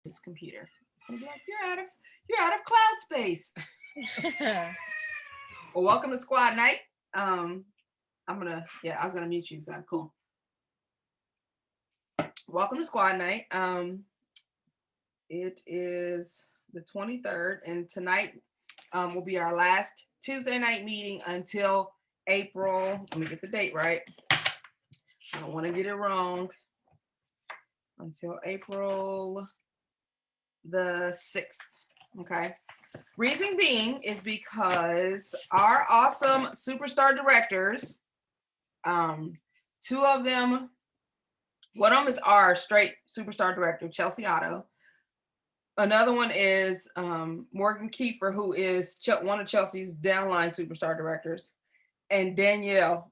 this computer. It's gonna be like you're out of cloud space. Well, welcome to Squad Night. I was gonna mute you, so cool. Welcome to Squad Night. It is the 23rd, and tonight will be our last Tuesday night meeting until April. Let me get the date right. I don't want to get it wrong. Until April the 6th. Okay. Reason being is because our awesome superstar directors, two of them, one of them is our straight superstar director, Chelsea Otto. Another one is Morgan Kiefer, who is one of Chelsea's downline superstar directors, and Danielle,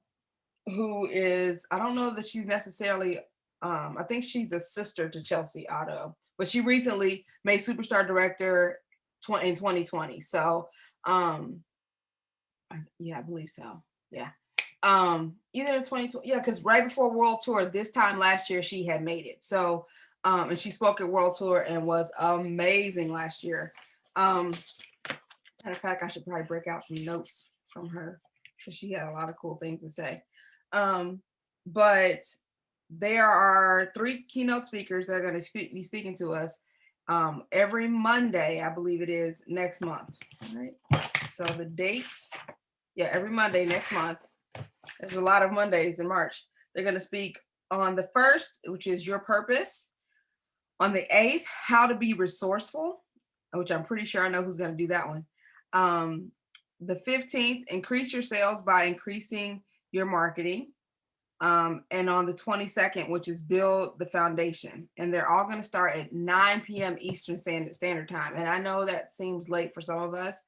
who is, I don't know that she's necessarily, I think she's a sister to Chelsea Otto, but she recently made superstar director in 2020. So, I believe so. Yeah. Either in 2020, yeah, because right before World Tour, this time last year, she had made it. So, and she spoke at World Tour and was amazing last year. Matter of fact, I should probably break out some notes from her because she had a lot of cool things to say. But there are three keynote speakers that are going to be speaking to us every Monday, I believe it is, next month. All right. So the dates, every Monday next month. There's a lot of Mondays in March. They're going to speak on the 1st, which is your purpose. On the 8th, how to be resourceful, which I'm pretty sure I know who's going to do that one. The 15th, increase your sales by increasing your marketing. And on the 22nd, which is build the foundation. And they're all going to start at 9 p.m. Eastern Standard Time. And I know that seems late for some of us,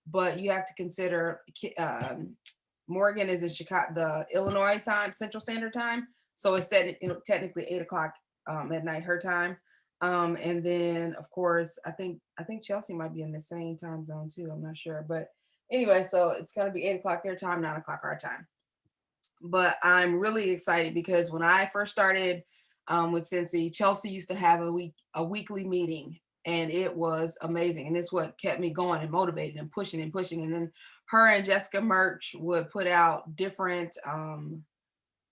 but you have to consider Morgan is in Chicago, the Illinois time, Central Standard Time. So it's technically 8 o'clock at night, her time. And then of course, I think Chelsea might be in the same time zone too. I'm not sure, but anyway, so it's going to be 8 o'clock their time, 9 o'clock our time. But I'm really excited because when I first started with Scentsy, Chelsea used to have a weekly meeting, and it was amazing. And it's what kept me going and motivated and pushing and pushing. And then her and Jessica Merch would put out different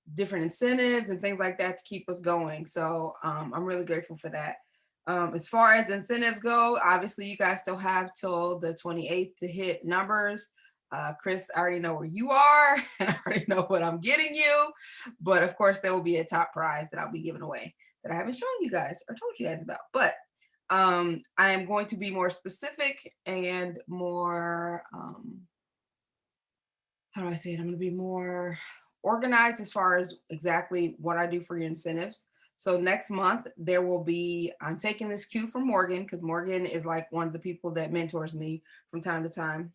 incentives and things like that to keep us going. So I'm really grateful for that. As far as incentives go, obviously you guys still have till the 28th to hit numbers. Chris, I already know where you are, and I already know what I'm getting you. But of course, there will be a top prize that I'll be giving away that I haven't shown you guys or told you guys about. But I am going to be more specific and more, how do I say it? I'm going to be more organized as far as exactly what I do for your incentives. So next month, there will be, I'm taking this cue from Morgan because Morgan is like one of the people that mentors me from time to time.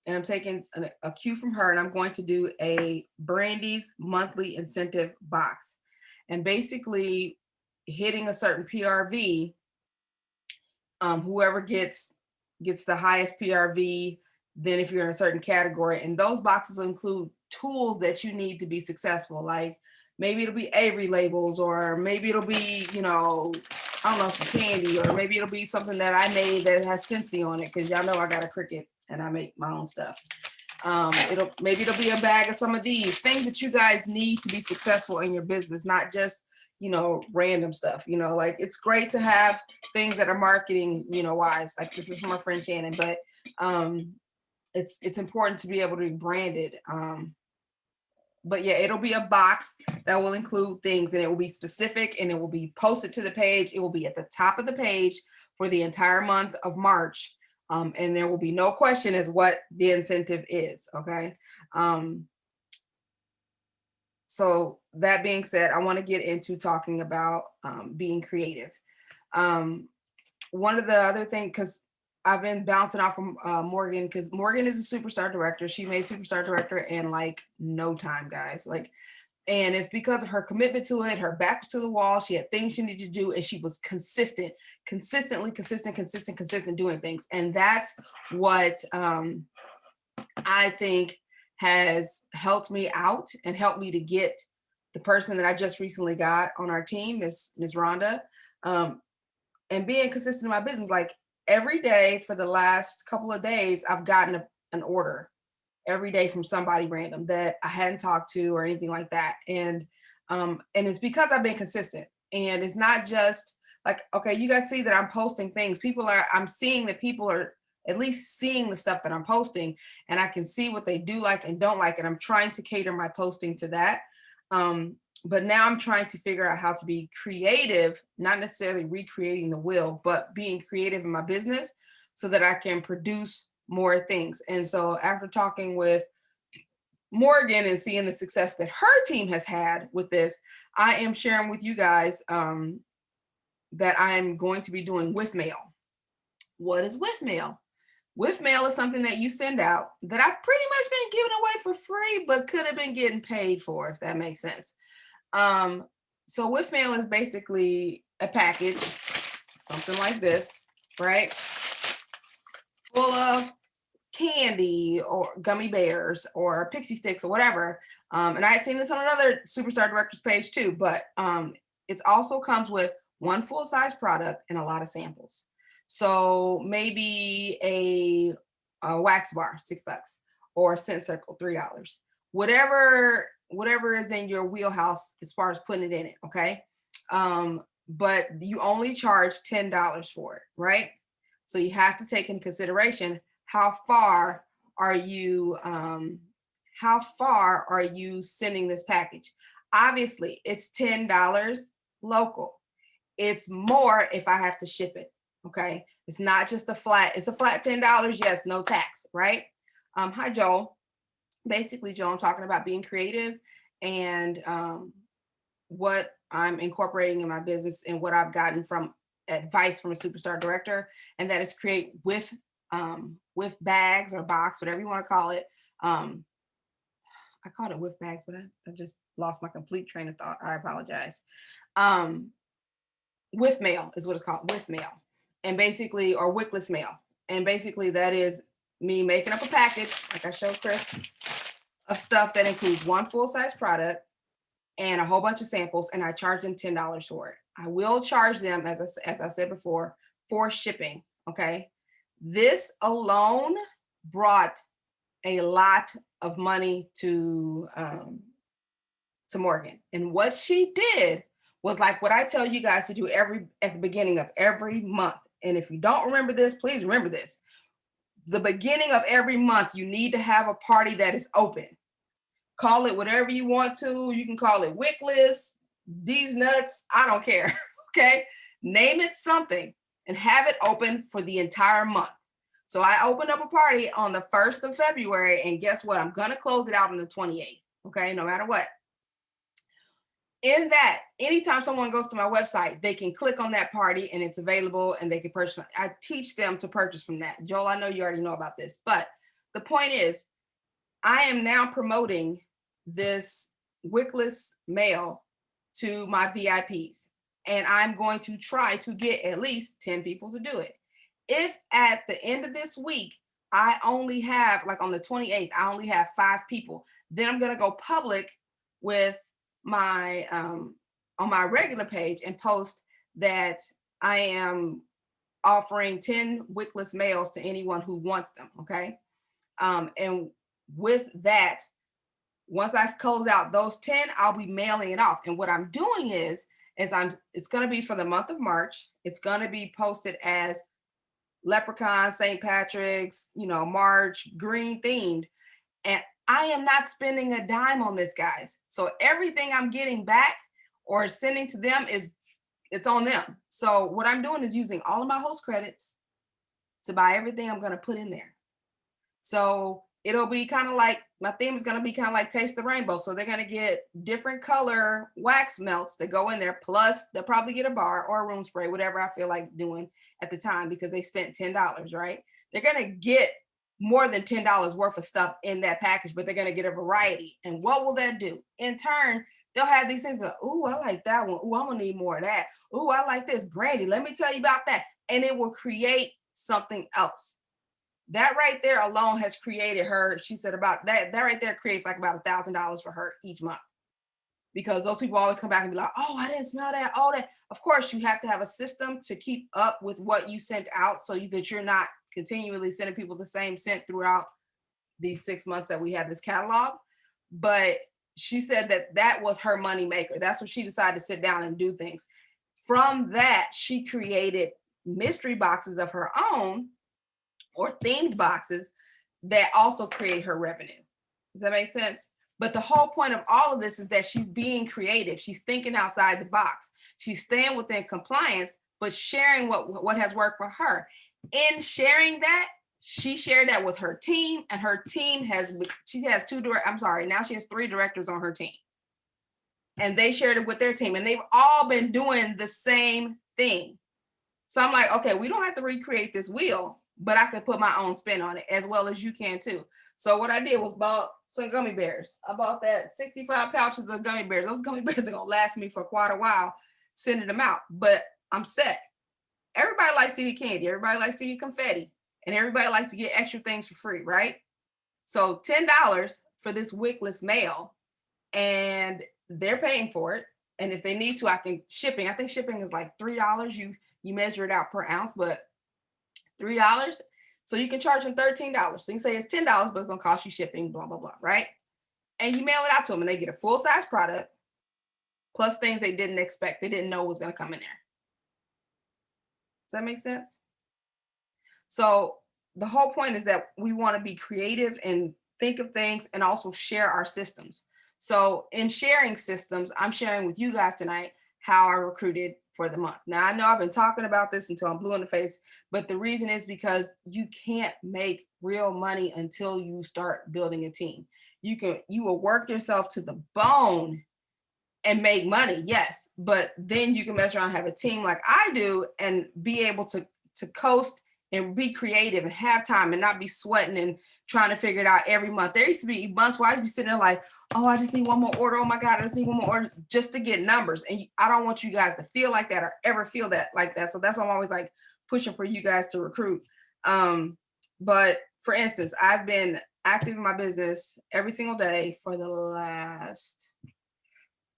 And I'm taking a cue from her, and I'm going to do a Brandy's monthly incentive box. And basically hitting a certain PRV, whoever gets the highest PRV, then if you're in a certain category, and those boxes include tools that you need to be successful. Like maybe it'll be Avery labels, or maybe it'll be, I don't know, some candy, or maybe it'll be something that I made that has Scentsy on it, because y'all know I got a Cricut and I make my own stuff. It'll be a bag of some of these things that you guys need to be successful in your business, not just, random stuff. Like it's great to have things that are marketing, wise. Like this is from our friend Shannon, but it's important to be able to be branded. But yeah, it'll be a box that will include things, and it will be specific, and it will be posted to the page. It will be at the top of the page for the entire month of March. And there will be no question as what the incentive is. Okay. So that being said, I want to get into talking about being creative. One of the other things, because I've been bouncing off from Morgan, because Morgan is a superstar director. She made superstar director in like no time, guys. And it's because of her commitment to it. Her back was to the wall. She had things she needed to do, and she was consistent doing things. And that's what I think has helped me out and helped me to get the person that I just recently got on our team, Miss Rhonda. and being consistent in my business, like every day for the last couple of days, I've gotten an order every day from somebody random that I hadn't talked to or anything like that. And it's because I've been consistent. And it's not just like, okay, you guys see that I'm posting things. I'm seeing that people are at least seeing the stuff that I'm posting, and I can see what they do like and don't like. And I'm trying to cater my posting to that. But now I'm trying to figure out how to be creative, not necessarily recreating the wheel, but being creative in my business so that I can produce more things. And so after talking with Morgan and seeing the success that her team has had with this, I am sharing with you guys that I'm going to be doing with mail. What is with mail? With mail is something that you send out that I've pretty much been giving away for free, but could have been getting paid for, if that makes sense. So with mail is basically a package, something like this, right? Full of candy or gummy bears or pixie sticks or whatever. And I had seen this on another Superstar Directors page too, but it also comes with one full-size product and a lot of samples. So maybe a wax bar, $6, or a scent circle, $3. Whatever is in your wheelhouse as far as putting it in it, okay? But you only charge $10 for it, right? So you have to take into consideration how far are you sending this package? Obviously, it's $10 local. It's more if I have to ship it. Okay. It's not just it's a flat $10, yes, no tax, right? Hi, Joel. Basically, Joel, I'm talking about being creative and what I'm incorporating in my business and what I've gotten from advice from a superstar director, and that is create with bags or box, whatever you want to call it. I called it with bags, but I just lost my complete train of thought. I apologize. With mail is what it's called, with mail, and basically, or wickless mail, and basically that is me making up a package, like I showed Chris, of stuff that includes one full-size product and a whole bunch of samples, and I charge them $10 for it. I will charge them, as I said before, for shipping. Okay, this alone brought a lot of money to Morgan, and what she did was like what I tell you guys to do at the beginning of every month. And if you don't remember this, please remember this. The beginning of every month, you need to have a party that is open. Call it whatever you want to. You can call it Wickless, D's Nuts, I don't care. Okay, name it something and have it open for the entire month. So I opened up a party on the 1st of February, and guess what? I'm gonna close it out on the 28th. Okay, no matter what. In that, anytime someone goes to my website, they can click on that party and it's available and they can purchase. I teach them to purchase from that. Joel, I know you already know about this, but the point is, I am now promoting this wickless mail to my VIPs, and I'm going to try to get at least 10 people to do it. If at the end of this week, I only have, like on the 28th, I only have 5 people, then I'm going to go public with my on my regular page and post that I am offering 10 wickless mails to anyone who wants them. Okay. And with that, once I close out those 10, I'll be mailing it off. And what I'm doing is it's going to be for the month of March. It's going to be posted as Leprechaun, St. Patrick's, March, green themed. And I am not spending a dime on this, guys. So everything I'm getting back or sending to them it's on them. So what I'm doing is using all of my host credits to buy everything I'm going to put in there. So it'll be kind of like, my theme is going to be kind of like Taste the Rainbow. So they're going to get different color wax melts that go in there. Plus they'll probably get a bar or a room spray, whatever I feel like doing at the time, because they spent $10, right? They're going to get more than $10 worth of stuff in that package, but they're going to get a variety. And what will that do? In turn, they'll have these things like, ooh, I like that one. Ooh, I'm going to need more of that. Ooh, I like this. Brandy, let me tell you about that. And it will create something else. That right there alone has created her. She said about that right there creates like about $1,000 for her each month. because those people always come back and be like, oh, I didn't smell that, all that. Of course, you have to have a system to keep up with what you sent out so that you're not continually sending people the same scent throughout these 6 months that we have this catalog. But she said that that was her money maker. That's what she decided to sit down and do things. From that, she created mystery boxes of her own, or themed boxes, that also create her revenue. Does that make sense? But the whole point of all of this is that she's being creative. She's thinking outside the box. She's staying within compliance, but sharing what has worked for her. In sharing that, she shared that with her team, and her team she has now she has 3 directors on her team. And they shared it with their team, and they've all been doing the same thing. So I'm like, okay, we don't have to recreate this wheel, but I could put my own spin on it as well as you can too. So what I did was bought some gummy bears. I bought that 65 pouches of gummy bears. Those gummy bears are gonna last me for quite a while, sending them out, but I'm set. Everybody likes to get candy. Everybody likes to get confetti, and everybody likes to get extra things for free, right? So $10 for this wickless mail, and they're paying for it. And if they need to, I think shipping is like $3. You measure it out per ounce, but $3. So you can charge them $13. So you can say it's $10, but it's gonna cost you shipping, blah, blah, blah, right? And you mail it out to them, and they get a full-size product, plus things they didn't expect, they didn't know was gonna come in there. Does that make sense? So the whole point is that we want to be creative and think of things, and also share our systems. So in sharing systems, I'm sharing with you guys tonight how I recruited for the month. Now, I know I've been talking about this until I'm blue in the face, but the reason is because you can't make real money until you start building a team. You will work yourself to the bone and make money, yes, but then you can mess around and have a team like I do and be able to coast and be creative and have time and not be sweating and trying to figure it out every month. There used to be months where I used to be sitting there like, oh, I just need one more order. Oh my God, I just need one more order just to get numbers. And I don't want you guys to feel like that or ever feel that like that. So that's why I'm always like pushing for you guys to recruit. But for instance, I've been active in my business every single day for the last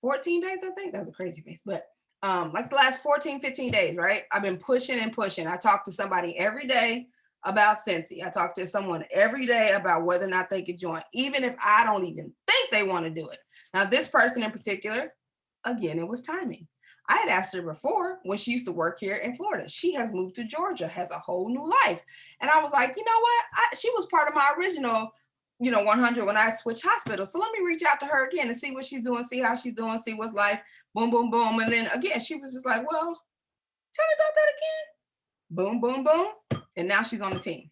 14 days, I think. That's a crazy face, but like the last 14, 15 days, right? I've been pushing and pushing. I talk to somebody every day about Scentsy. I talk to someone every day about whether or not they could join, even if I don't even think they want to do it. Now, this person in particular, again, it was timing. I had asked her before when she used to work here in Florida. She has moved to Georgia, has a whole new life. And I was like, you know what? She was part of my original 100 when I switched hospitals. So let me reach out to her again and see what she's doing, see how she's doing, see what's life, boom, boom, boom. And then again, she was just like, well, tell me about that again. Boom, boom, boom. And now she's on the team.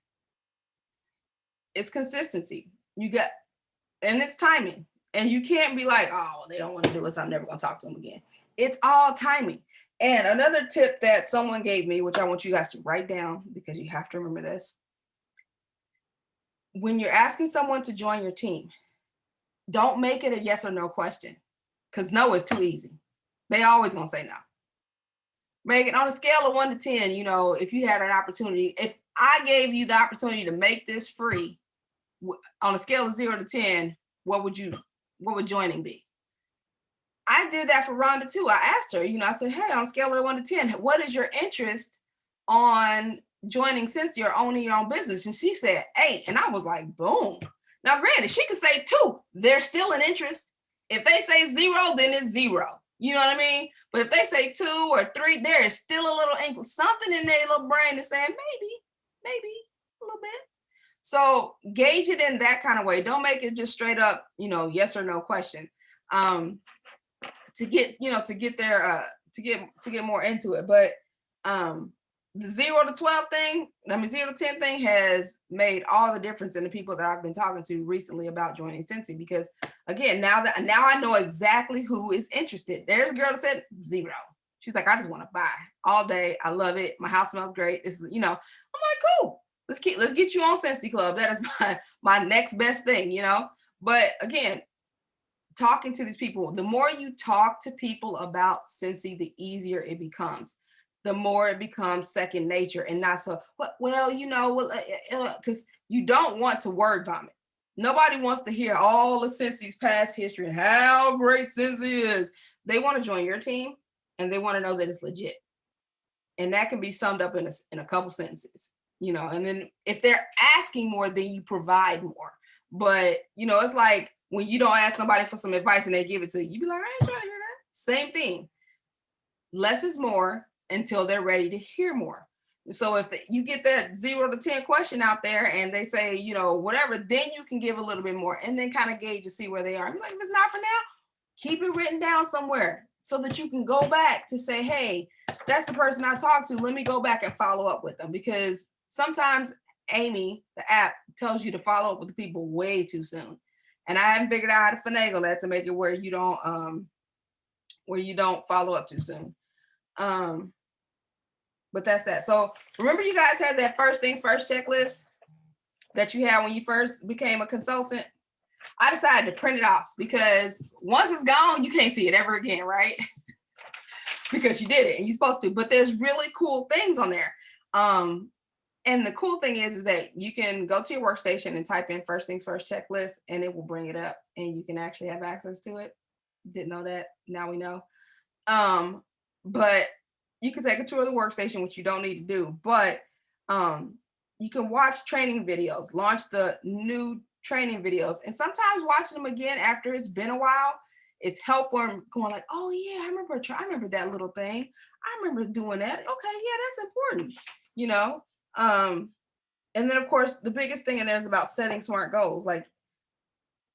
It's consistency. And it's timing. And you can't be like, oh, well, they don't want to do it, so I'm never going to talk to them again. It's all timing. And another tip that someone gave me, which I want you guys to write down because you have to remember this. When you're asking someone to join your team, don't make it a yes or no question, because no is too easy. They always gonna say no. Make it on a scale of 1 to 10, if you had an opportunity, if I gave you the opportunity to make this free, on a scale of 0 to 10, what would joining be? I did that for Rhonda too. I asked her, I said, hey, on a scale of 1 to 10, what is your interest on joining Scentsy or owning your own business? And she said 8. And I was like, boom. Now, granted, she could say 2. There's still an interest. If they say 0, then it's 0. You know what I mean? But if they say 2 or 3, there is still a little something in their little brain that's saying maybe a little bit. So gauge it in that kind of way. Don't make it just straight up, yes or no question. To get more into it. But the 0 to 12 thing, 0 to 10 thing has made all the difference in the people that I've been talking to recently about joining Scentsy, because again, now I know exactly who is interested. There's a girl that said 0. She's like, I just want to buy all day. I love it. My house smells great. This is, I'm like, cool. Let's get you on Scentsy Club. That is my next best thing, But again, talking to these people, the more you talk to people about Scentsy, the easier it becomes. The more it becomes second nature and not so, because you don't want to word vomit. Nobody wants to hear all of Scentsy's past history and how great Scentsy is. They want to join your team and they want to know that it's legit. And that can be summed up in a couple sentences, you know. And then if they're asking more, then you provide more. But, you know, it's like when you don't ask nobody for some advice and they give it to you, you be like, I ain't trying to hear that. Same thing. Less is more until they're ready to hear more. So if you get that 0 to 10 question out there and they say, you know, whatever, then you can give a little bit more and then kind of gauge to see where they are. I'm like, if it's not for now, keep it written down somewhere so that you can go back to say, hey, that's the person I talked to. Let me go back and follow up with them, because sometimes Amy, the app, tells you to follow up with the people way too soon. And I haven't figured out how to finagle that to make it where you don't follow up too soon. But that's that. So remember, you guys had that first things first checklist that you had when you first became a consultant? I decided to print it off because once it's gone, you can't see it ever again, right? Because you did it and you're supposed to. But there's really cool things on there. And the cool thing is that you can go to your workstation and type in first things first checklist and it will bring it up and you can actually have access to it. Didn't know that. Now we know. But you can take a tour of the workstation, which you don't need to do, but you can watch training videos, launch the new training videos, and sometimes watching them again after it's been a while, it's helpful in going like, oh yeah, I remember that little thing. I remember doing that. Okay, yeah, that's important, you know? And then of course, the biggest thing in there is about setting smart goals. Like,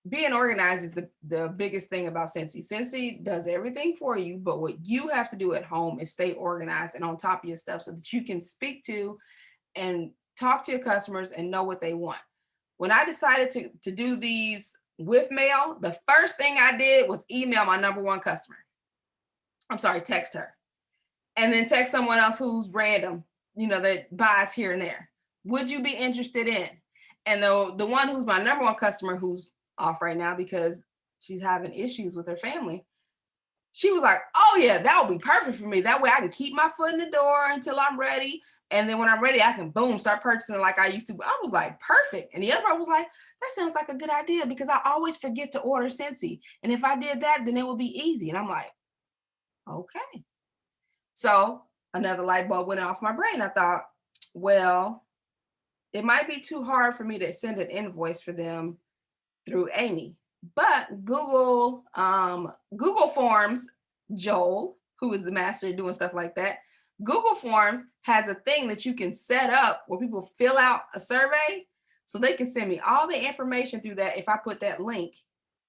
being organized is the biggest thing about Scentsy. Scentsy does everything for you, but what you have to do at home is stay organized and on top of your stuff so that you can speak to and talk to your customers and know what they want. When I decided to do these with mail, the first thing I did was email my number one customer. Text her. And then text someone else who's random, you know, that buys here and there. Would you be interested in? And the one who's my number one customer, who's off right now because she's having issues with her family, she was like, oh yeah, that would be perfect for me. That way I can keep my foot in the door until I'm ready. And then when I'm ready, I can boom, start purchasing like I used to. I was like, perfect. And the other part was like, that sounds like a good idea because I always forget to order Scentsy. And if I did that, then it would be easy. And I'm like, okay. So another light bulb went off my brain. I thought, well, it might be too hard for me to send an invoice for them through Amy, but Google Forms, Joel, who is the master of doing stuff like that, Google Forms has a thing that you can set up where people fill out a survey so they can send me all the information through that if I put that link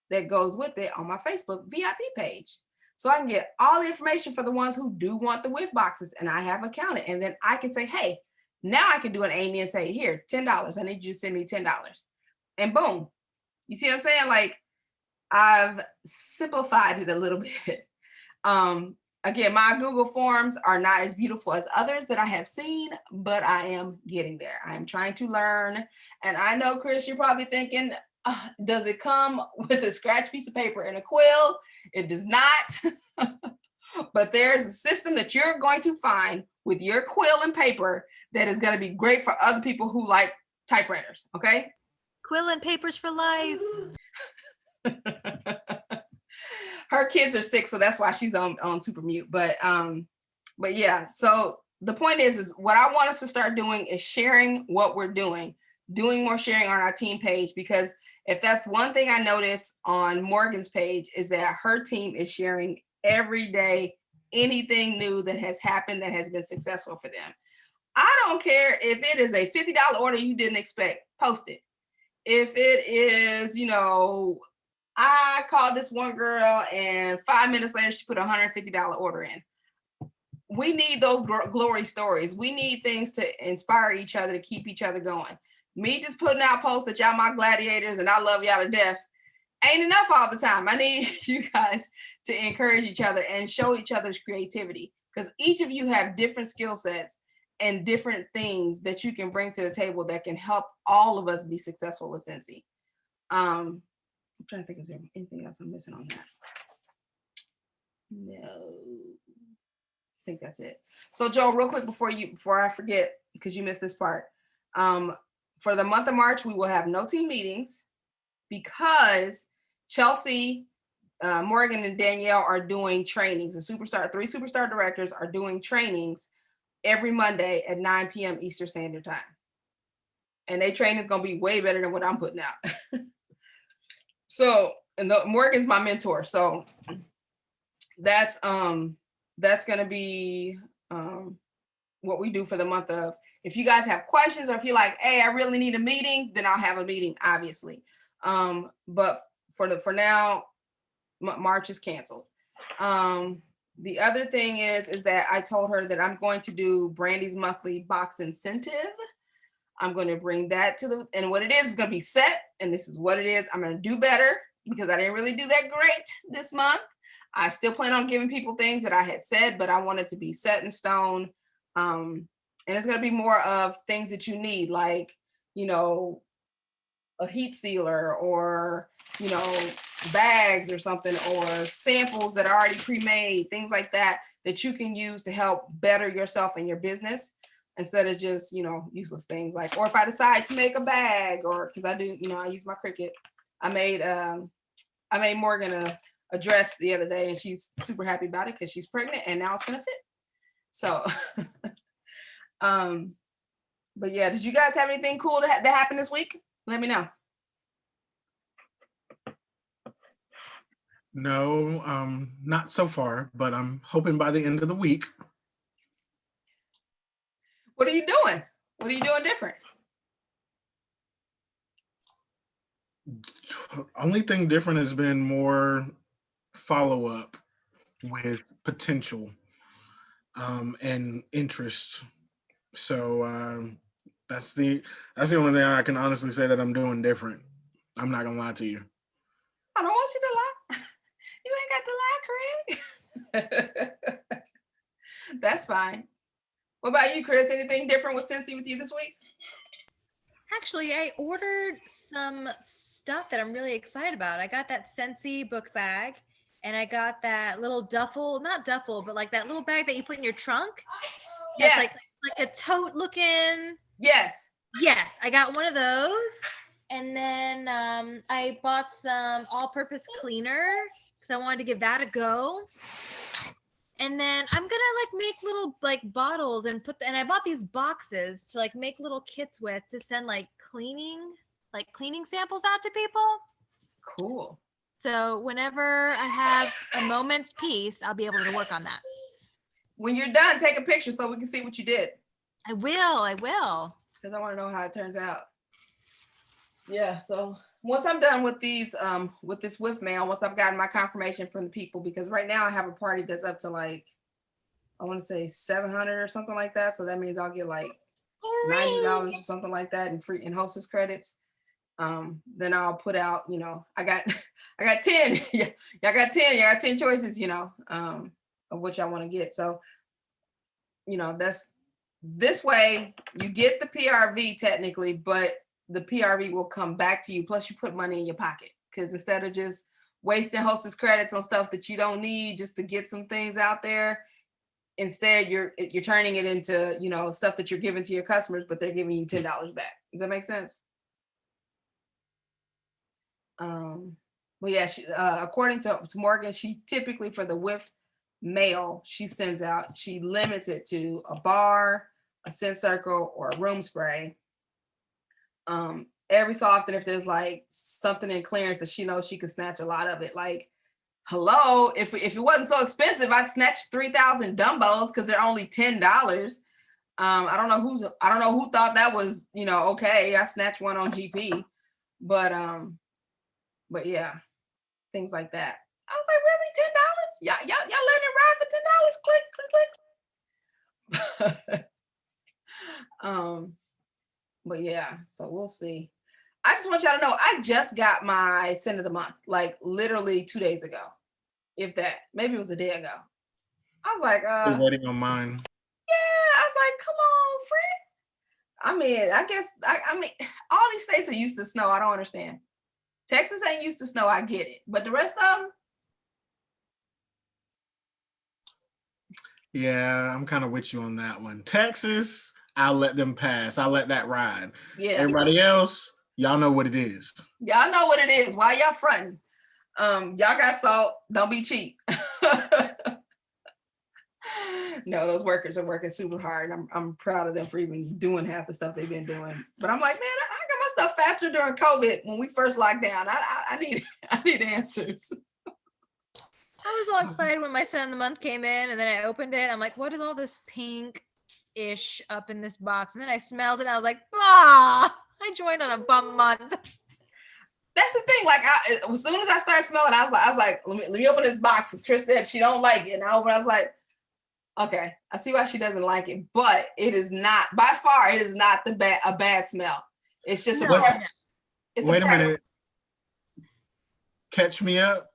that goes with it on my Facebook VIP page. So I can get all the information for the ones who do want the whiff boxes, and I have accounted. And then I can say, hey, now I can do an Amy and say, here, $10. I need you to send me $10. And boom. You see what I'm saying? Like, I've simplified it a little bit. Again, my Google Forms are not as beautiful as others that I have seen, but I am getting there. I am trying to learn. And I know, Chris, you're probably thinking, does it come with a scratch piece of paper and a quill? It does not. But there's a system that you're going to find with your quill and paper that is going to be great for other people who like typewriters, okay? Quill and papers for life. Her kids are sick, so that's why she's on super mute. But yeah, so the point is what I want us to start doing is sharing what we're doing more sharing on our team page, because if that's one thing I notice on Morgan's page is that her team is sharing every day anything new that has happened that has been successful for them. I don't care if it is a $50 order you didn't expect, post it. If it is, you know, I called this one girl and 5 minutes later she put a $150 order in. We need those glory stories. We need things to inspire each other, to keep each other going. Me just putting out posts that y'all my gladiators and I love y'all to death ain't enough all the time. I need you guys to encourage each other and show each other's creativity, because each of you have different skill sets and different things that you can bring to the table that can help all of us be successful with Scentsy. I'm trying to think, is there anything else I'm missing on that? No, I think that's it. So Joel, real quick before I forget, because you missed this part. For the month of March, we will have no team meetings. because Chelsea, Morgan, and Danielle are doing trainings. Three superstar directors are doing trainings every Monday at 9 p.m. Eastern Standard Time. And their training is going to be way better than what I'm putting out. So, and Morgan's my mentor. So that's going to be what we do for the month of. If you guys have questions, or if you're like, hey, I really need a meeting, then I'll have a meeting, obviously. But for now, March is canceled. The other thing is that I told her that I'm going to do Brandy's monthly box incentive. I'm going to bring that and what it is going to be set, and this is what it is. I'm going to do better because I didn't really do that great this month. I still plan on giving people things that I had said, but I want it to be set in stone. And it's going to be more of things that you need, like, a heat sealer, or, bags or something, or samples that are already pre-made, things like that you can use to help better yourself and your business, instead of just, useless things. Like, or if I decide to make a bag, or because I do, I use my Cricut. I made Morgan a dress the other day, and she's super happy about it because she's pregnant and now it's gonna fit. So but yeah, did you guys have anything cool that happened this week? Let me know. No, not so far, but I'm hoping by the end of the week. What are you doing? What are you doing different? Only thing different has been more follow-up with potential and interest. So that's the only thing I can honestly say that I'm doing different. I'm not gonna lie to you. I don't want you to lie. You ain't got to lie, Corinne. That's fine. What about you, Chris? Anything different with Scentsy with you this week? Actually, I ordered some stuff that I'm really excited about. I got that Scentsy book bag, and I got that little not duffel, but like that little bag that you put in your trunk. Yes. That's like a tote looking. Yes. Yes, I got one of those. And then I bought some all-purpose cleaner because I wanted to give that a go. And then I'm gonna make little bottles and and I bought these boxes to make little kits with, to send cleaning samples out to people. Cool. So whenever I have a moment's peace, I'll be able to work on that. When you're done, take a picture so we can see what you did. I will. Because I want to know how it turns out. Yeah, so once I'm done with these, with this whiff mail, once I've gotten my confirmation from the people, because right now I have a party that's up to I want to say 700 or something like that. So that means I'll get $90 or something like that in free and hostess credits. Then I'll put out, I got 10. Yeah, I got 10. You got 10 choices, of what y'all want to get. So, that's this way you get the PRV technically, but the PRV will come back to you. Plus you put money in your pocket, because instead of just wasting hostess credits on stuff that you don't need just to get some things out there, instead you're turning it into, stuff that you're giving to your customers, but they're giving you $10 back. Does that make sense? Well, yeah, according to Morgan, she typically, for the whiff mail she sends out, she limits it to a bar, a scent circle, or a room spray. Every so often, if there's something in clearance that she knows she can snatch a lot of it, hello, if it wasn't so expensive, I'd snatch 3,000 Dumbos because they're only $10. I don't know who thought that was, okay. I snatched one on GP, but yeah, things like that. I was like, really, $10? Y'all letting it ride for $10? Click, click, click. But yeah, so we'll see. I just want y'all to know, I just got my scent of the month, literally 2 days ago, if that. Maybe it was a day ago. I was like, I'm waiting on mine. Yeah, I was like, come on, friend. I mean, I guess all these states are used to snow. I don't understand. Texas ain't used to snow. I get it, but the rest of them. Yeah, I'm kind of with you on that one. Texas, I'll let them pass. I'll let that ride. Yeah. Everybody else, Y'all know what it is. Y'all know what it is. Why y'all fronting? Y'all got salt. Don't be cheap. No, those workers are working super hard. I'm proud of them for even doing half the stuff they've been doing. But I'm like, man, I got my stuff faster during COVID when we first locked down. I need answers. I was all excited when my scent of the month came in, and then I opened it. I'm like, what is all this pink-ish up in this box? And then I smelled it. And I was like, I joined on a bum month. That's the thing. Like, as soon as I started smelling, I was like, let me open this box. Because Chris said she don't like it, and I was like, okay, I see why she doesn't like it, but it is not, by far, it is not a bad smell. It's just Wait a minute. Catch me up.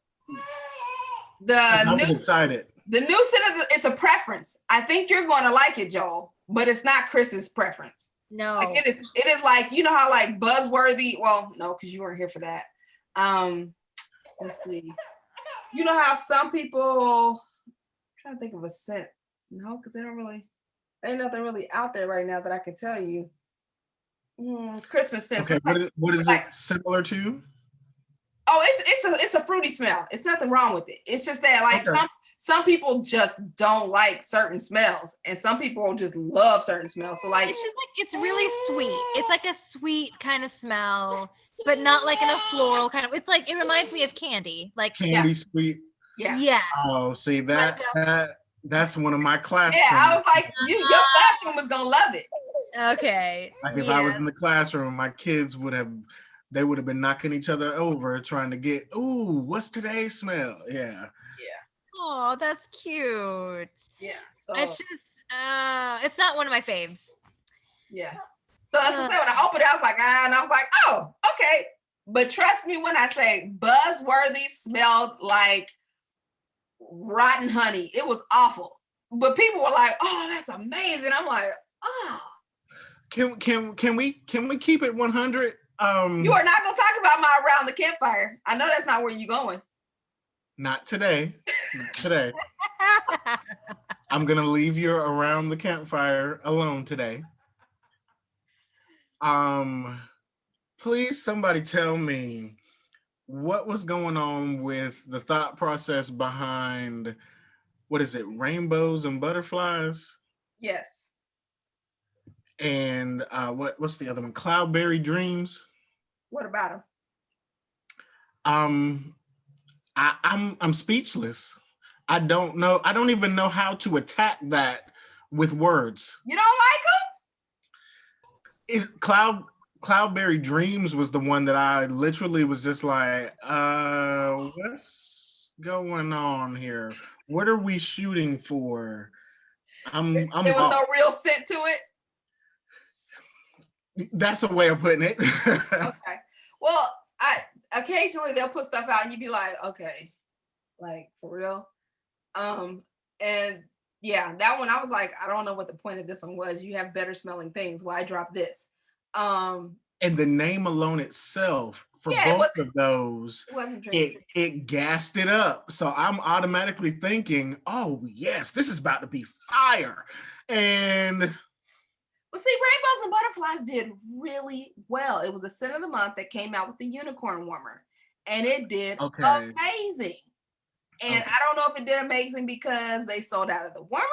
I'm excited. The new scent it's a preference. I think you're going to like it, Joel, but it's not Chris's preference. No, like it is like, you know how like buzzworthy. Well, no, because you weren't here for that. Let's see. You know how some people. I'm trying to think of a scent. No, because ain't nothing really out there right now that I can tell you. Christmas scent. Okay, what is it similar to? Oh, it's a fruity smell. It's nothing wrong with it. It's just that like some people just don't like certain smells, and some people just love certain smells. So like it's just like it's really sweet. It's like a sweet kind of smell, but not like in a floral kind of. It's like it reminds me of candy, like candy sweet. Yeah. Yeah. Oh, see that's one of my classrooms. Yeah, I was like, your classroom was gonna love it. Okay. Like if I was in the classroom, my kids would have been knocking each other over trying to get, ooh, what's today's smell? Yeah. Oh, that's cute. Yeah. So it's just it's not one of my faves. Yeah. So that's what I said when I opened it, I was like, and I was like, oh, okay. But trust me when I say buzzworthy smelled like rotten honey. It was awful. But people were like, oh, that's amazing. I'm like, oh. Can we keep it 100? You are not gonna talk about my around the campfire. I know that's not where you're going. Not today. Not today. I'm gonna leave you around the campfire alone today. Please somebody tell me what was going on with the thought process behind, what is it, rainbows and butterflies? Yes. And what's the other one? Cloudberry dreams. What about them? I'm speechless. I don't know. I don't even know how to attack that with words. You don't like them? Cloudberry Dreams was the one that I literally was just like, what's going on here? What are we shooting for? There was no real scent to it. That's a way of putting it. Okay. Well, occasionally they'll put stuff out and you'd be like, okay, like for real. And yeah, that one I was like, I don't know what the point of this one was. You have better smelling things. Why drop this? And the name alone itself for both of those, it gassed it up. So I'm automatically thinking, oh yes, this is about to be fire. And well, see, Rainbows and Butterflies did really well. It was a scent of the month that came out with the unicorn warmer, and it did amazing. And I don't know if it did amazing because they sold out of the warmer,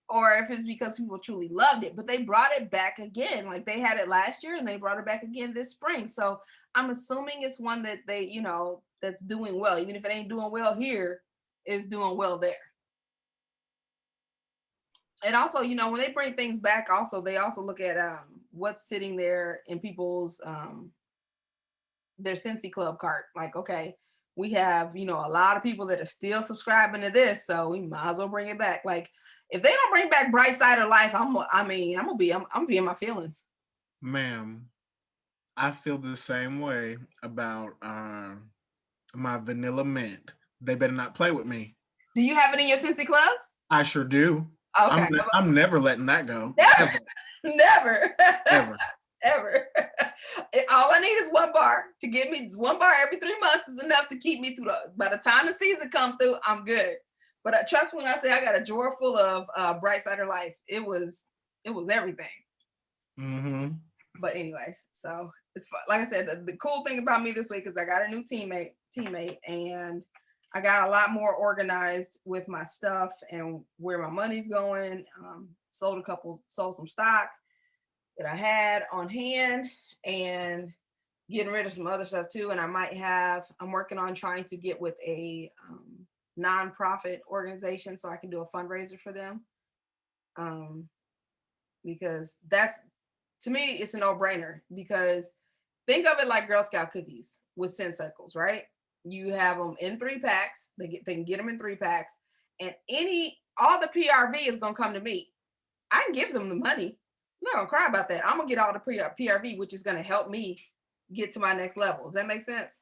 or if it's because people truly loved it, but they brought it back again. Like they had it last year and they brought it back again this spring. So I'm assuming it's one that they, you know, that's doing well. Even if it ain't doing well here, it's doing well there. And also, you know, when they bring things back, also, they also look at what's sitting there in people's, their Scentsy Club cart. Like, okay, we have, you know, a lot of people that are still subscribing to this, so we might as well bring it back. Like, if they don't bring back Bright Side of Life, I'm gonna be in my feelings. Ma'am, I feel the same way about my vanilla mint. They better not play with me. Do you have it in your Scentsy Club? I sure do. Okay. I'm never letting that go. Never. Ever. Ever. All I need is one bar. To give me one bar every 3 months is enough to keep me through. By the time the season come through, I'm good. But trust me when I say I got a drawer full of Bright Side of Life. It was everything. Mm-hmm. But anyways, so it's fun. Like I said, the cool thing about me this week is I got a new teammate, and I got a lot more organized with my stuff and where my money's going. Sold some stock that I had on hand, and getting rid of some other stuff too. And I'm working on trying to get with a nonprofit organization so I can do a fundraiser for them. Because that's, to me, it's a no-brainer, because think of it like Girl Scout cookies with scent circles, right? You have them in 3-packs. They can get them in 3-packs, and all the PRV is gonna come to me. I can give them the money. I'm not gonna cry about that. I'm gonna get all the PRV, which is gonna help me get to my next level. Does that make sense?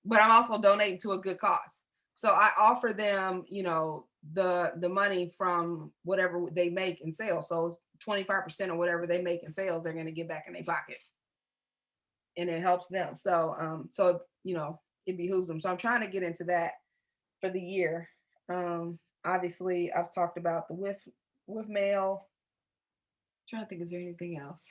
But I'm also donating to a good cause. So I offer them, the money from whatever they make in sales. So it's 25% of whatever they make in sales, they're going to get back in their pocket, and it helps them. So, it behooves them. So I'm trying to get into that for the year. Obviously, I've talked about the whiff mail. I'm trying to think, is there anything else?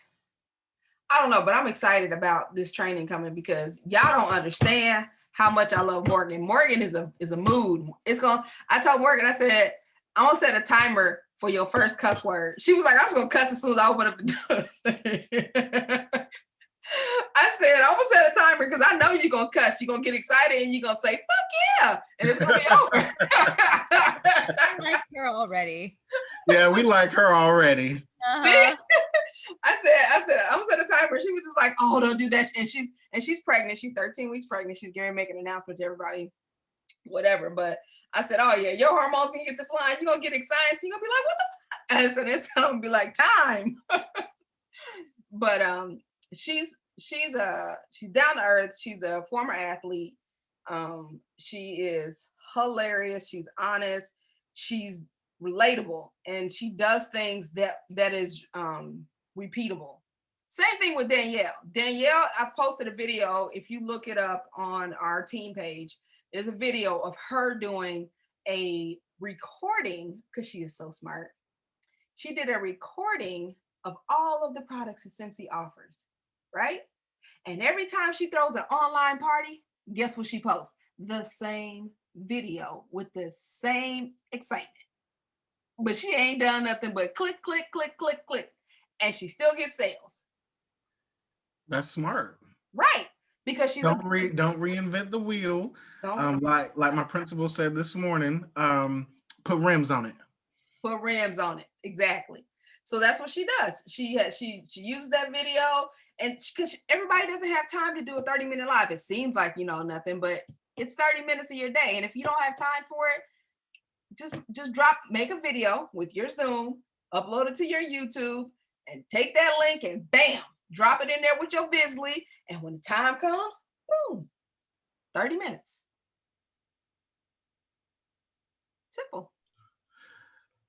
I don't know, but I'm excited about this training coming, because y'all don't understand how much I love Morgan. Morgan is a mood. I told Morgan, I said, I'm gonna set a timer for your first cuss word. She was like, I'm just gonna cuss as soon as I open up the door. I said, I'm gonna set a timer because I know you're gonna cuss. You're gonna get excited and you're gonna say, fuck yeah, and it's gonna be over. I like her already. Yeah, we like her already. Uh-huh. I said, I'm gonna set a timer. She was just like, oh, don't do that. And she's pregnant. She's 13 weeks pregnant. She's going to make an announcement to everybody, whatever. But I said, oh yeah, your hormones gonna get to flying. You're gonna get excited. So you're gonna be like, what the fuck? I said, it's gonna be like time. But she's down to earth. She's a former athlete. She is hilarious. She's honest. She's relatable, and she does things that is repeatable. Same thing with Danielle. I posted a video. If you look it up on our team page, there's a video of her doing a recording, because she is so smart. She did a recording of all of the products that Scentsy offers, right? And every time she throws an online party, guess what she posts? The same video with the same excitement. But she ain't done nothing but click, click, click, click, click. And she still gets sales. That's smart. Right. Because she's don't reinvent the wheel. Like my principal said this morning, put rims on it. Put rims on it. Exactly. So that's what she does. She used that video, and because everybody doesn't have time to do a 30-minute live. It seems like nothing, but it's 30 minutes of your day. And if you don't have time for it, just make a video with your Zoom, upload it to your YouTube, and take that link and bam, drop it in there with your Vizly. And when the time comes, boom, 30 minutes. Simple.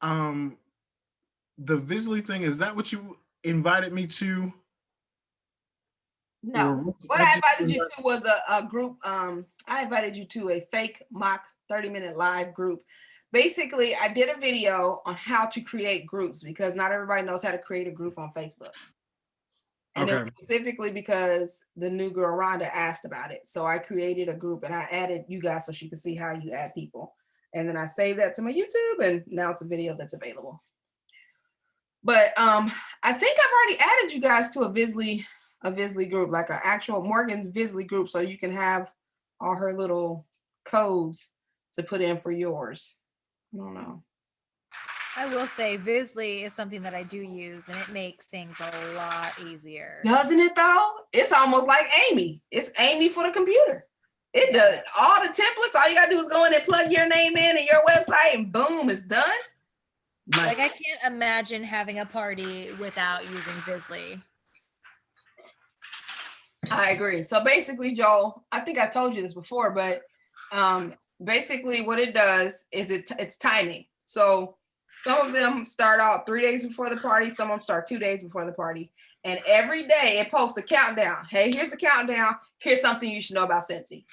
The Vizly thing, is that what you invited me to? No. What I invited you to was a group. I invited you to a fake mock 30-minute live group. Basically, I did a video on how to create groups, because not everybody knows how to create a group on Facebook. And it was specifically because the new girl Rhonda asked about it. So I created a group and I added you guys so she could see how you add people. And then I saved that to my YouTube, and now it's a video that's available. But I think I've already added you guys to a Vizly group, like an actual Morgan's Vizly group, so you can have all her little codes to put in for yours. I don't know. I will say Vizly is something that I do use, and it makes things a lot easier. Doesn't it though? It's almost like Amy. It's Amy for the computer. It does all the templates. All you gotta do is go in and plug your name in and your website, and boom, it's done. Like I can't imagine having a party without using Vizly. I agree. So basically, Joel, I think I told you this before, but basically what it does is it's timing. So some of them start out 3 days before the party. Some of them start 2 days before the party. And every day it posts a countdown. Hey, here's the countdown. Here's something you should know about Scentsy.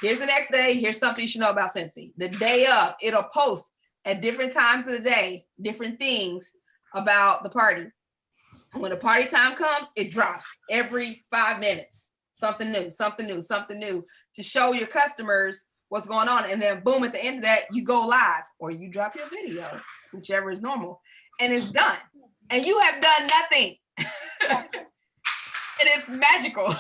Here's the next day. Here's something you should know about Scentsy. The day of, it'll post at different times of the day, different things about the party. When the party time comes, it drops every 5 minutes. Something new, something new, something new to show your customers what's going on. And then boom, at the end of that, you go live or you drop your video, whichever is normal, and it's done. And you have done nothing. And it's magical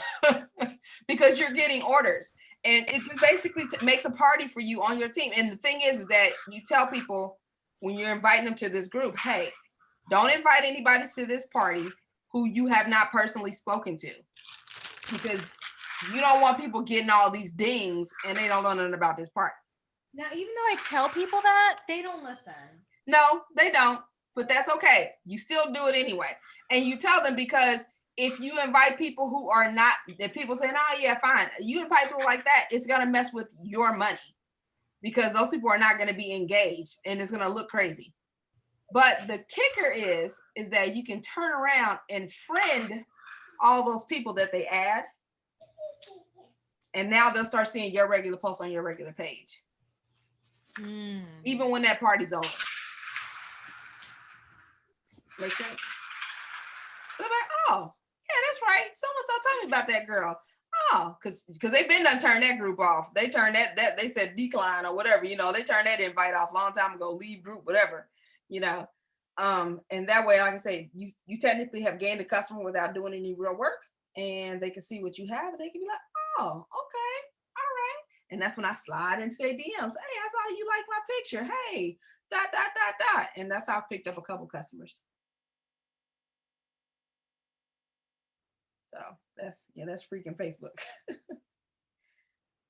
because you're getting orders. And it just basically makes a party for you on your team. And the thing is that you tell people when you're inviting them to this group, hey, don't invite anybody to this party who you have not personally spoken to, because you don't want people getting all these dings and they don't know nothing about this party. Now, even though I tell people that, they don't listen. No, they don't, but that's okay. You still do it anyway. And you tell them, because if you invite people who are not, that people say, oh yeah, fine. You invite people like that, it's gonna mess with your money because those people are not gonna be engaged and it's gonna look crazy. But the kicker is that you can turn around and friend all those people that they add. And now they'll start seeing your regular post on your regular page. Even when that party's over. Make sense? So they're like, oh, yeah, that's right. So-and-so told me about that girl. Oh, because they've been done turned that group off. They turned that they said decline or whatever, they turned that invite off a long time ago, leave group, whatever, and that way, like I say, you technically have gained a customer without doing any real work, and they can see what you have and they can be like, oh, okay, all right. And that's when I slide into their DMs. Hey, I saw you like my picture. Hey, ... And that's how I've picked up a couple customers. So that's freaking Facebook.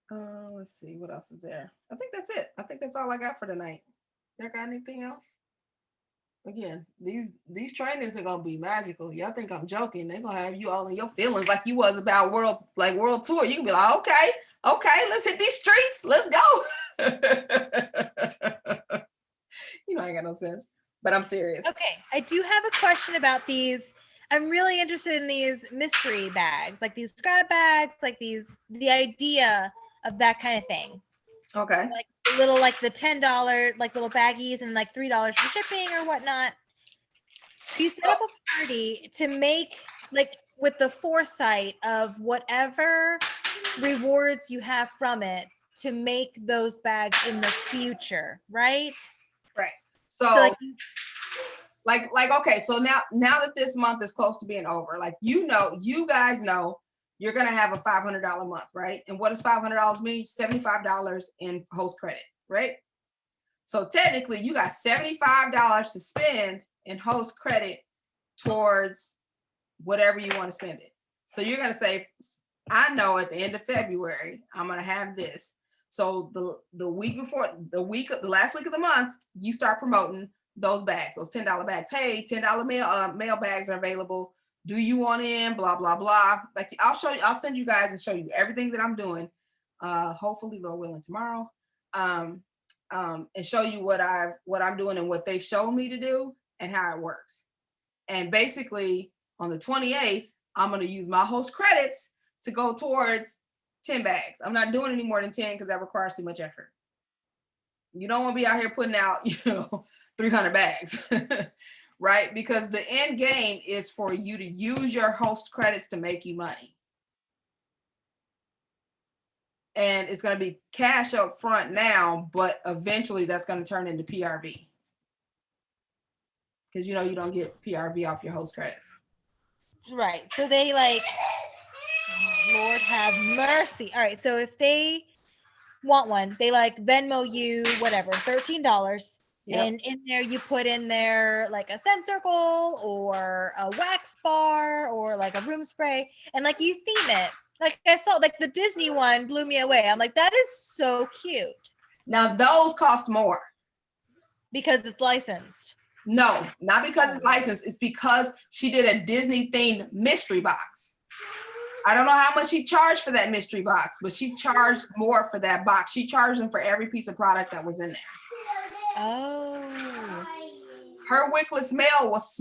Let's see, what else is there? I think that's it. I think that's all I got for tonight. Y'all got anything else? Again, these trainings are gonna be magical. Y'all think I'm joking? They're gonna have you all in your feelings like you was about world tour. You can be like, okay, let's hit these streets. Let's go. I ain't got no sense, but I'm serious. Okay, I do have a question about these. I'm really interested in these mystery bags, like these grab bags, like the idea of that kind of thing. Okay. Like little, like the $10, like little baggies and like $3 for shipping or whatnot. So you set up a party to make, like, with the foresight of whatever rewards you have from it to make those bags in the future, right? Right. So like okay, so now that this month is close to being over, like you guys know you're gonna have a $500 month, right? And what does $500 mean? $75 in host credit, right? So technically you got $75 to spend in host credit towards whatever you want to spend it. So you're gonna say, I know at the end of February I'm gonna have this. So the week before, the last week of the month, you start promoting those bags, those $10 bags. Hey, $10 mail bags are available. Do you want in? Blah, blah, blah. Like I'll send you guys and show you everything that I'm doing. Hopefully, Lord willing, tomorrow. And show you what I'm doing and what they've shown me to do and how it works. And basically on the 28th, I'm gonna use my host credits to go towards 10 bags. I'm not doing any more than 10 because that requires too much effort. You don't want to be out here putting out, 300 bags, right? Because the end game is for you to use your host credits to make you money. And it's going to be cash up front now, but eventually that's going to turn into PRV. Because, you don't get PRV off your host credits. Right. So they Lord have mercy. All right. So if they want one, they Venmo you, whatever, $13. Yep. And in there, you put in there like a scent circle or a wax bar or like a room spray. And you theme it. Like I saw, the Disney one blew me away. I'm like, that is so cute. Now those cost more. Because it's licensed. No, not because it's licensed. It's because she did a Disney themed mystery box. I don't know how much she charged for that mystery box, but she charged more for that box. She charged them for every piece of product that was in there. Oh. Her wickless mail it's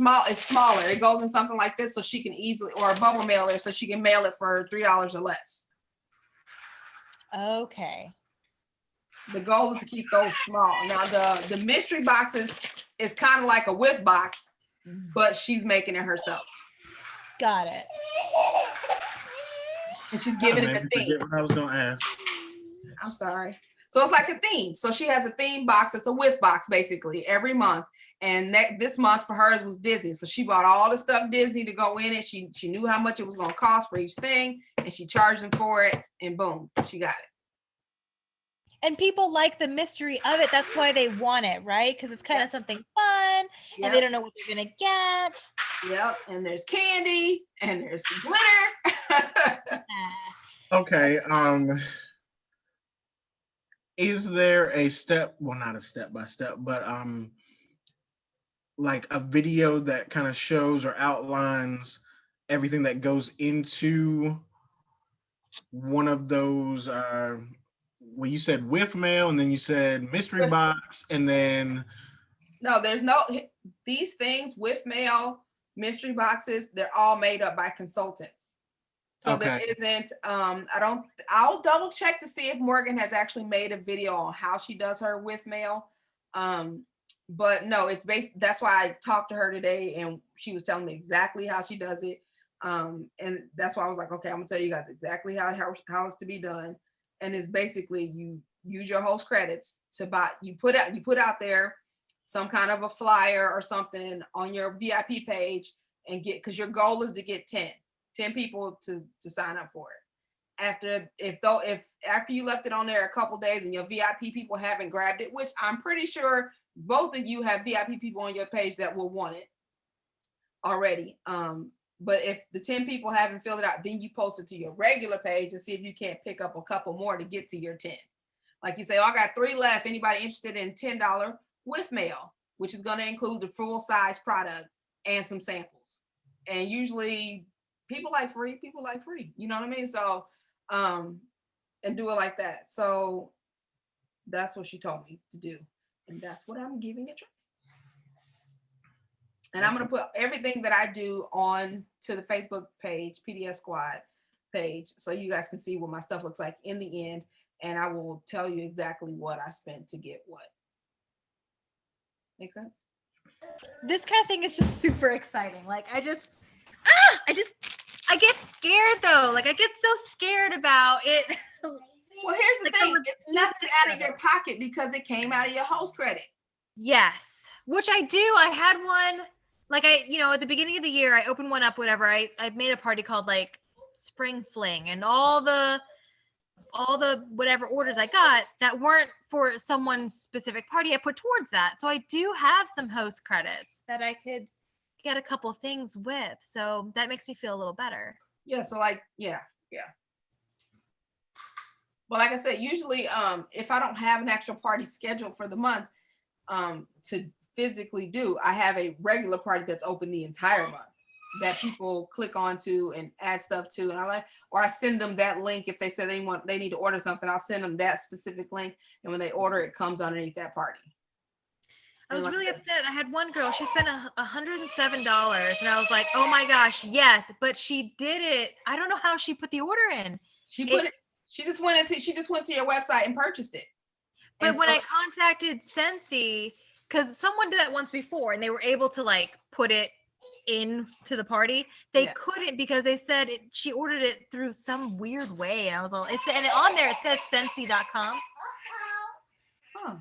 smaller. It goes in something like this so she can easily, or a bubble mailer so she can mail it for $3 or less. Okay. The goal is to keep those small. Now the mystery boxes is kind of like a whiff box, but she's making it herself. Got it. And she's I giving it made a me theme. forget what I was gonna ask. I'm sorry. So it's like a theme. So she has a theme box. It's a whiff box basically every month. And this month for hers was Disney. So she bought all the stuff Disney to go in it. She knew how much it was going to cost for each thing, and she charged them for it. And boom, she got it. And people like the mystery of it. That's why they want it, right? Because it's kind of something fun, Yep. and they don't know what they're gonna get. Yep. And there's candy, and there's glitter. Okay. Is there a step? Well, not a step by step, but like a video that kind of shows or outlines everything that goes into one of those well, you said whiff mail, and then you said mystery box, and then No, there's no, these things, whiff mail, mystery boxes, they're all made up by consultants. So there isn't, I'll double check to see if Morgan has actually made a video on how she does her whiff mail. But no, it's that's why I talked to her today, and she was telling me exactly how she does it. And that's why I was like, okay, I'm gonna tell you guys exactly how it's to be done. And it's basically you use your host credits to buy, you put out there some kind of a flyer or something on your VIP page and because your goal is to get 10 people to sign up for it. After you left it on there a couple days and your VIP people haven't grabbed it, which I'm pretty sure both of you have VIP people on your page that will want it already. But if the 10 people haven't filled it out, then you post it to your regular page and see if you can't pick up a couple more to get to your 10. Like you say, oh, I got 3 left. Anybody interested in $10 whiff mail, which is going to include the full size product and some samples. And usually people like free, you know what I mean? So, and do it like that. So that's what she told me to do. And that's what I'm giving a try. And I'm going to put everything that I do on to the Facebook page, PDS Squad page, so you guys can see what my stuff looks like in the end. And I will tell you exactly what I spent to get what. Make sense? This kind of thing is just super exciting. Like I get scared though. Like I get so scared about it. Well, here's the thing. It's nothing out of your pocket because it came out of your host credit. Yes, which I do. I had one, like at the beginning of the year, I opened one up, whatever. I made a party called like Spring Fling, and all the whatever orders I got that weren't for someone's specific party, I put towards that. So I do have some host credits that I could get a couple things with. So that makes me feel a little better. Yeah. So yeah. Well, like I said, usually if I don't have an actual party scheduled for the month to physically do, I have a regular party that's open the entire month that people click onto and add stuff to. And I send them that link. If they say they need to order something, I'll send them that specific link. And when they order, it comes underneath that party. I was really upset. I had one girl, she spent $107 and I was like, oh my gosh, yes. But she did it. I don't know how she put the order in. She just went to your website and purchased it. But when I contacted Scentsy, because someone did that once before and they were able to like put it into the party, they couldn't because they said she ordered it through some weird way. And I was all, and on there it says Scentsy.com. Huh.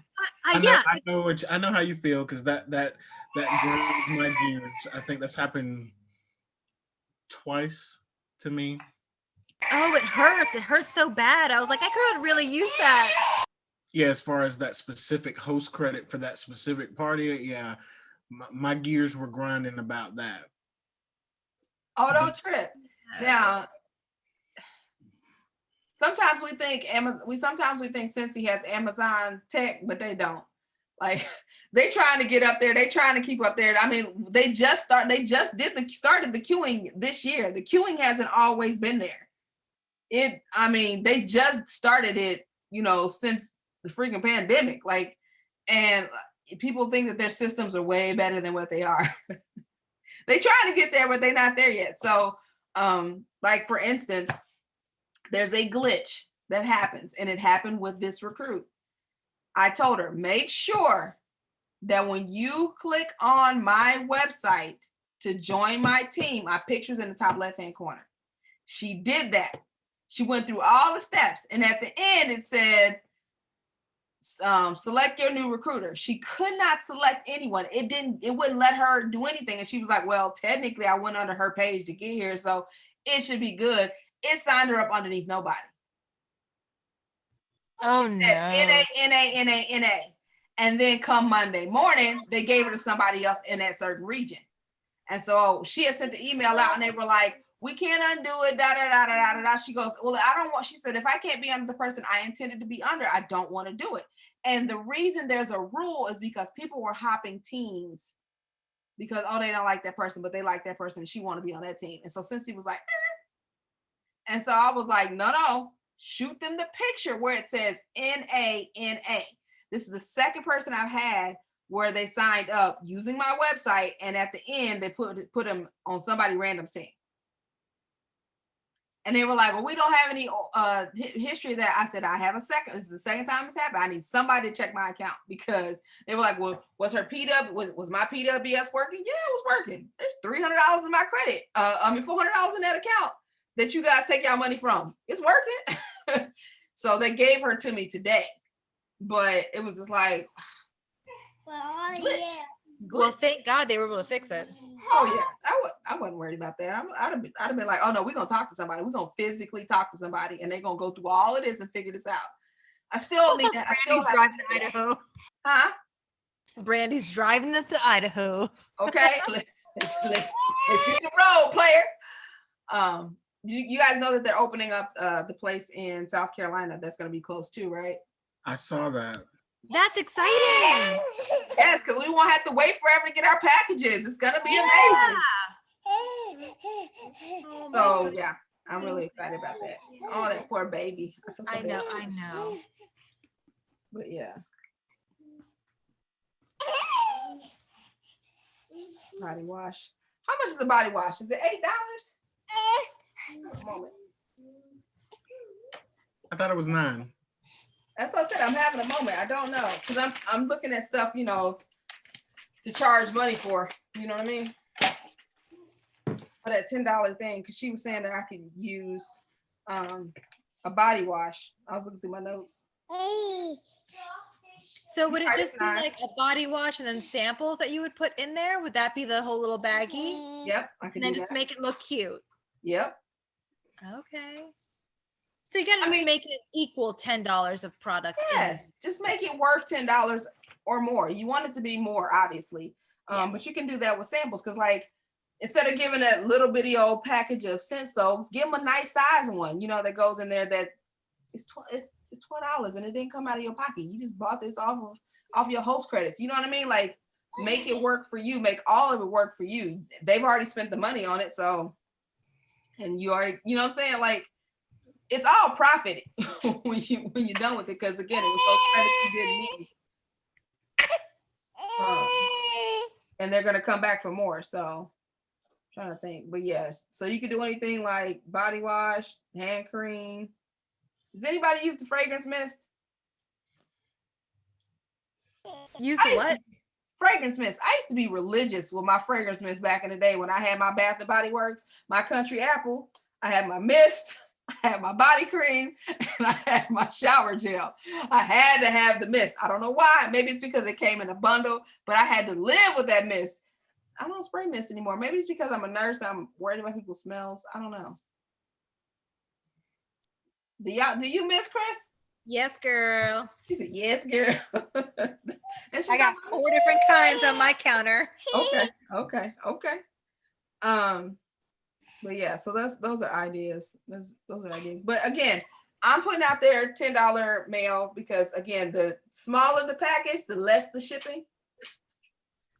I know how you feel, because that grinds my gears. I think that's happened twice to me. Oh, it hurts. It hurts so bad. I was like, I could really use that. Yeah, as far as that specific host credit for that specific party, yeah, my gears were grinding about that. Oh, don't trip. Now, sometimes we think Scentsy has Amazon tech, but they don't. Like they trying to get up there. They trying to keep up there. I mean, they just started the queuing this year. The queuing hasn't always been there. They just started it, since the freaking pandemic. Like, and people think that their systems are way better than what they are. They trying to get there, but they're not there yet. So, like for instance, there's a glitch that happens, and it happened with this recruit. I told her, make sure that when you click on my website to join my team. My picture's in the top left-hand corner. She did that. She went through all the steps. And at the end, it said, select your new recruiter. She could not select anyone. It wouldn't let her do anything. And she was like, well, technically I went under her page to get here, so it should be good. It signed her up underneath nobody. Oh no. NA. And then come Monday morning, they gave her to somebody else in that certain region. And so she had sent the email out and they were like, we can't undo it, da da da da da da. She goes, well, I don't want, she said, if I can't be under the person I intended to be under, I don't want to do it. And the reason there's a rule is because people were hopping teams because, oh, they don't like that person, but they like that person and she want to be on that team. And so Scentsy was like, eh. And so I was like, no, shoot them the picture where it says NA. This is the second person I've had where they signed up using my website, and at the end they put them on somebody random's team. And they were like, well, we don't have any history of that. I said, I have a second. This is the second time it's happened. I need somebody to check my account, because they were like, well, was her PW, was my PWS working? Yeah, it was working. There's $300 in my credit. $400 in that account that you guys take y'all money from. It's working. So they gave her to me today, but it was just like, glitch. Well, thank God they were able to fix it. Oh yeah, I wasn't worried about that. I'd have been like, oh no, we're gonna talk to somebody. We're gonna physically talk to somebody, and they're gonna go through all of this and figure this out. I still need that. I still have driving to Idaho. Huh? Brandy's driving us to Idaho. Okay, let's hit the road, player. You guys know that they're opening up the place in South Carolina that's gonna be close too, right? I saw that. That's exciting. Yes, because we won't have to wait forever to get our packages. It's gonna be amazing. So yeah, I'm really excited about that. Oh, that poor baby. I know. But yeah. Body wash. How much is a body wash? Is it $8? Moment. I thought it was 9. That's what I said. I'm having a moment. I don't know, because I'm looking at stuff, to charge money for. You know what I mean? For that $10 thing, because she was saying that I could use a body wash. I was looking through my notes. So would it just be like a body wash and then samples that you would put in there? Would that be the whole little baggie? Yep, I could. And then just make it look cute. Yep. Okay. So you gotta just make it equal $10 of product. Yes, just make it worth $10 or more. You want it to be more, obviously. But you can do that with samples, because like, instead of giving that little bitty old package of scent soaps, give them a nice size one, that goes in there that it's $12 and it didn't come out of your pocket. You just bought this off your host credits. You know what I mean? Like, make it work for you. Make all of it work for you. They've already spent the money on it, so, and you already, you know what I'm saying? Like, it's all profit when you're done with it, because again, it was those credits you didn't need. And they're gonna come back for more. So I'm trying to think. But yes, so you could do anything like body wash, hand cream. Does anybody use the fragrance mist? Use what? Fragrance mist. I used to be religious with my fragrance mist back in the day when I had my Bath and Body Works, my Country Apple. I had my mist. I had my body cream, and I had my shower gel. I had to have the mist. I don't know why. Maybe it's because it came in a bundle, but I had to live with that mist. I don't spray mist anymore. Maybe it's because I'm a nurse and I'm worried about people's smells. I don't know. Do you miss Chris? Yes, girl. She said, yes, girl. I got 4 different kinds on my counter. Okay. But yeah, so those are ideas. Those are ideas. But again, I'm putting out there $10 mail, because again, the smaller the package, the less the shipping.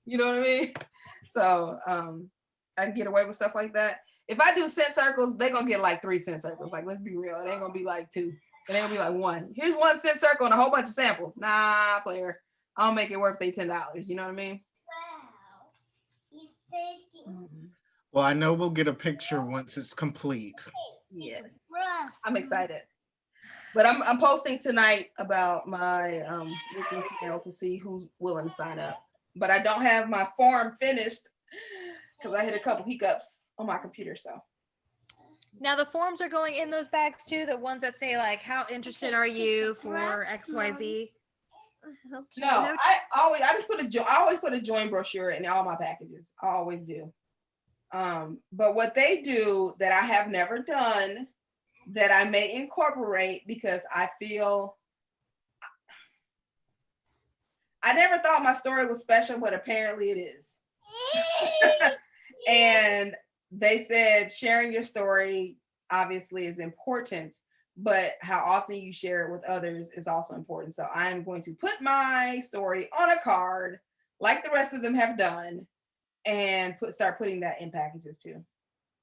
You know what I mean? So I can get away with stuff like that. If I do scent circles, they're gonna get like 3 scent circles. Like, let's be real. It ain't gonna be like 2. It ain't gonna be like 1. Here's 1 scent circle and a whole bunch of samples. Nah, player. I'll make it worth their $10. You know what I mean? Wow. He's taking. Well, I know we'll get a picture once it's complete. Yes. I'm excited. But I'm posting tonight about my mail to see who's willing to sign up. But I don't have my form finished. because I hit a couple hiccups on my computer. So Now the forms are going in those bags too. The ones that say like, how interested are you for XYZ? no, I always put a join brochure in all my packages. I always do. But what they do that I have never done that I may incorporate because I feel I never thought my story was special, but apparently it is. And they said sharing your story obviously is important, but how often you share it with others is also important. So I'm going to put my story on a card like the rest of them have done and start putting that in packages too.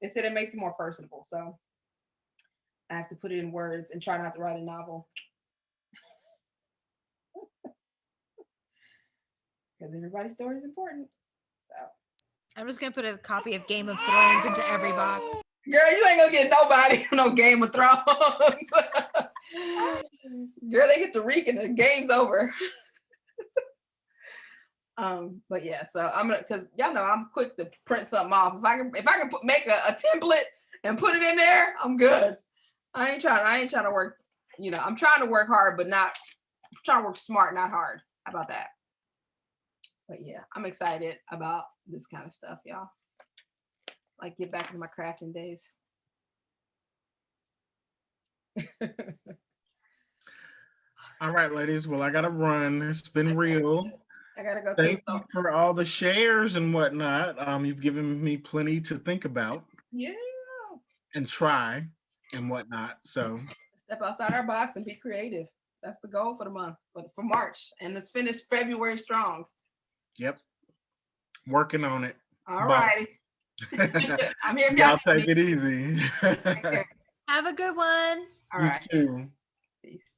They said it makes it more personable. So I have to put it in words and try not to write a novel. Because everybody's story is important. So I'm just gonna put a copy of Game of Thrones into every box. girl, you ain't gonna get nobody no Game of Thrones. Girl, they get to reek and the game's over. But yeah, so I'm gonna, cause y'all know I'm quick to print something off. If I can make a template and put it in there, I'm good. I ain't trying to work, I'm trying to work hard, but I'm trying to work smart, not hard. How about that? But yeah, I'm excited about this kind of stuff, y'all. Like get back into my crafting days. All right, ladies. Well, I gotta run. It's been real. I gotta go Thank too. you for all the shares and whatnot. You've given me plenty to think about. Yeah. And try and whatnot. So Step outside our box and be creative. That's the goal for the month, for March. And let's finish February strong. Yep. Working on it. All righty. I'm here. Y'all take it easy. Have a good one. All right. You too. Peace.